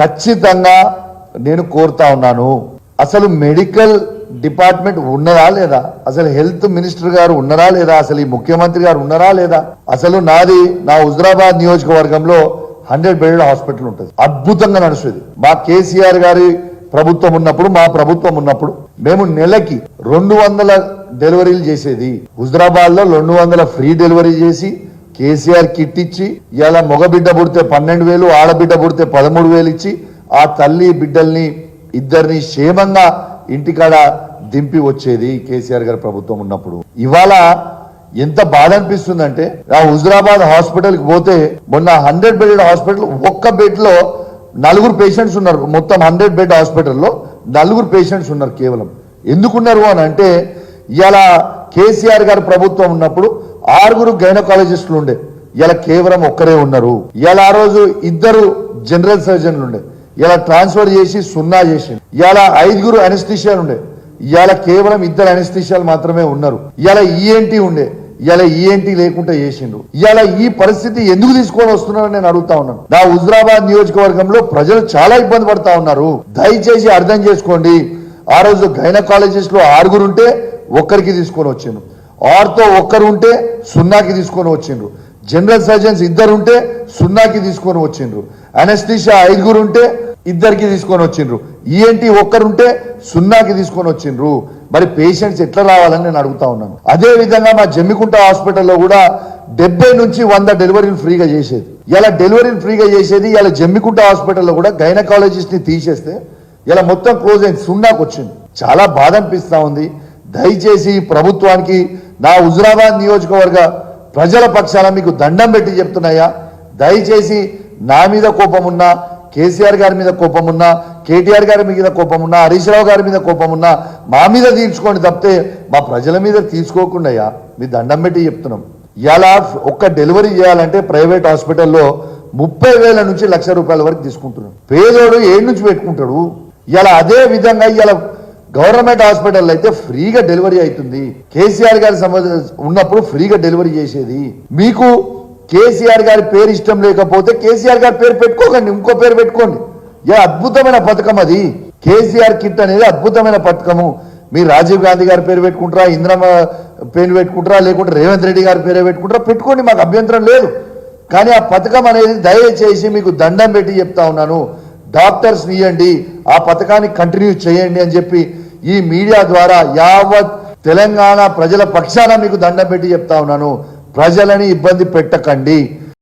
ఖచ్చితంగా నేను కోరుతా ఉన్నాను. అసలు మెడికల్ డిపార్ట్మెంట్ ఉన్నదా లేదా, అసలు హెల్త్ మినిస్టర్ గారు ఉన్నారా లేదా, అసలు ఈ ముఖ్యమంత్రి గారు ఉన్నారా లేదా, అసలు నా హుజరాబాద్ నియోజకవర్గంలో 100 బెడ్ హాస్పిటల్ ఉంటుంది, అద్భుతంగా నడుస్తుంది. మా కేసీఆర్ గారి ప్రభుత్వం ఉన్నప్పుడు, మా ప్రభుత్వం ఉన్నప్పుడు మేము నెలకి 200 డెలివరీలు చేసేది. హుజరాబాద్ లో 200 ఫ్రీ డెలివరీ చేసి కేసీఆర్ కిట్ ఇచ్చి, ఇలా మగబిడ్డ పుడితే 12,000, ఆడబిడ్డ పుడితే 13,000 ఇచ్చి ఆ తల్లి బిడ్డల్ని ఇద్దరిని క్షేమంగా ఇంటికాడ దింపి వచ్చేది కేసీఆర్ గారి ప్రభుత్వం ఉన్నప్పుడు. ఇవాళ ఎంత బాధ అనిపిస్తుందంటే, ఆ హుజరాబాద్ హాస్పిటల్కి పోతే మొన్న 100 బెడ్ హాస్పిటల్, ఒక్క బెడ్ లో 4 పేషెంట్స్ ఉన్నారు. మొత్తం 100 బెడ్ హాస్పిటల్లో 4 పేషెంట్స్ ఉన్నారు కేవలం. ఎందుకున్నారు అని అంటే, ఇలా కేసీఆర్ గారి ప్రభుత్వం ఉన్నప్పుడు 6 గైనకాలజిస్టులు ఉండే, ఇలా కేవలం ఒక్కరే ఉన్నారు. ఇలా ఆ రోజు 2 జనరల్ సర్జన్లు ఉండే, ఇలా ట్రాన్స్ఫర్ చేసి 0 చేసి, ఇలా 5 అనెస్థిషియాలు ఉండే, ఇలా కేవలం 2 అనెస్థిషియాలు మాత్రమే ఉన్నారు. ఇలా ఈఎన్టీ ఉండే, ఇలా ఈఎన్టీ లేకుండా చేసిండు. ఇలా ఈ పరిస్థితి ఎందుకు తీసుకొని వస్తున్నారని నేను అడుగుతా ఉన్నాను. నా హుజరాబాద్ నియోజకవర్గంలో ప్రజలు చాలా ఇబ్బంది పడతా ఉన్నారు. దయచేసి అర్థం చేసుకోండి. ఆ రోజు గైనకాలజిస్ట్ లో 6 ఉంటే 1కి తీసుకొని వచ్చిండ్రు, ఆర్తో 1 ఉంటే 0కి తీసుకొని వచ్చిండ్రు, జనరల్ సర్జన్స్ 2 ఉంటే 0కి తీసుకొని వచ్చిండ్రు, అనెస్థిషియా 5 ఉంటే 2కి తీసుకొని వచ్చిండ్రు, ఈఎన్టీ 1 ఉంటే 0కి తీసుకొని వచ్చిండ్రు. మరి పేషెంట్స్ ఎట్లా రావాలని నేను అడుగుతా ఉన్నాను. అదే విధంగా మా జమ్మికుంట హాస్పిటల్లో కూడా 70 నుంచి 100 డెలివరీలు ఫ్రీగా చేసేది. ఇలా డెలివరీలు ఫ్రీగా చేసేది. ఇలా జమ్మికుంట హాస్పిటల్లో కూడా గైనకాలజిస్ట్ ని తీసేస్తే ఇలా మొత్తం క్లోజ్ అయింది, 0కి వచ్చింది. చాలా బాధ అనిపిస్తా ఉంది. దయచేసి ప్రభుత్వానికి నా హుజరాబాద్ నియోజకవర్గ ప్రజల పక్షాన మీకు దండం పెట్టి చెప్తున్నాయా, దయచేసి నా మీద కోపం ఉన్నా, కేసీఆర్ గారి మీద కోపం ఉన్నా, కేటీఆర్ గారి మీద కోపం ఉన్నా, హరీష్ రావు గారి మీద కోపం ఉన్నా మా మీద తీర్చుకోండి తప్పితే మా ప్రజల మీద తీసుకోకుండా మీ దండం పెట్టి చెప్తున్నాం. ఇలా ఒక్క డెలివరీ చేయాలంటే ప్రైవేట్ హాస్పిటల్లో 30,000 నుంచి ₹1,00,000 వరకు తీసుకుంటున్నాడు. పేదోడు ఏడు నుంచి పెట్టుకుంటాడు. ఇలా అదే విధంగా ఇలా గవర్నమెంట్ హాస్పిటల్ అయితే ఫ్రీగా డెలివరీ అవుతుంది. కేసీఆర్ గారి ఉన్నప్పుడు ఫ్రీగా డెలివరీ చేసేది. మీకు కేసీఆర్ గారి పేరు ఇష్టం లేకపోతే కేసీఆర్ గారి పేరు పెట్టుకోకండి, ఇంకో పేరు పెట్టుకోండి. అద్భుతమైన పథకం అది. కేసీఆర్ కిట్ అనేది అద్భుతమైన పథకము. మీరు రాజీవ్ గాంధీ గారి పేరు పెట్టుకుంటారా, ఇందిరమ్మ పేరు పెట్టుకుంటారా, లేకుంటే రేవంత్ రెడ్డి గారి పేరు పెట్టుకుంటారా, పెట్టుకోండి, మాకు అభ్యంతరం లేదు. కానీ ఆ పథకం అనేది దయచేసి మీకు దండం పెట్టి చెప్తా ఉన్నాను, డాక్టర్స్ ఇవ్వండి, ఆ పథకాన్ని కంటిన్యూ చేయండి అని చెప్పి ఈ మీడియా ద్వారా యావత్ తెలంగాణ ప్రజల పక్షాన మీకు దండం పెట్టి చెప్తా ఉన్నాను. ప్రజలని ఇబ్బంది పెట్టకండి.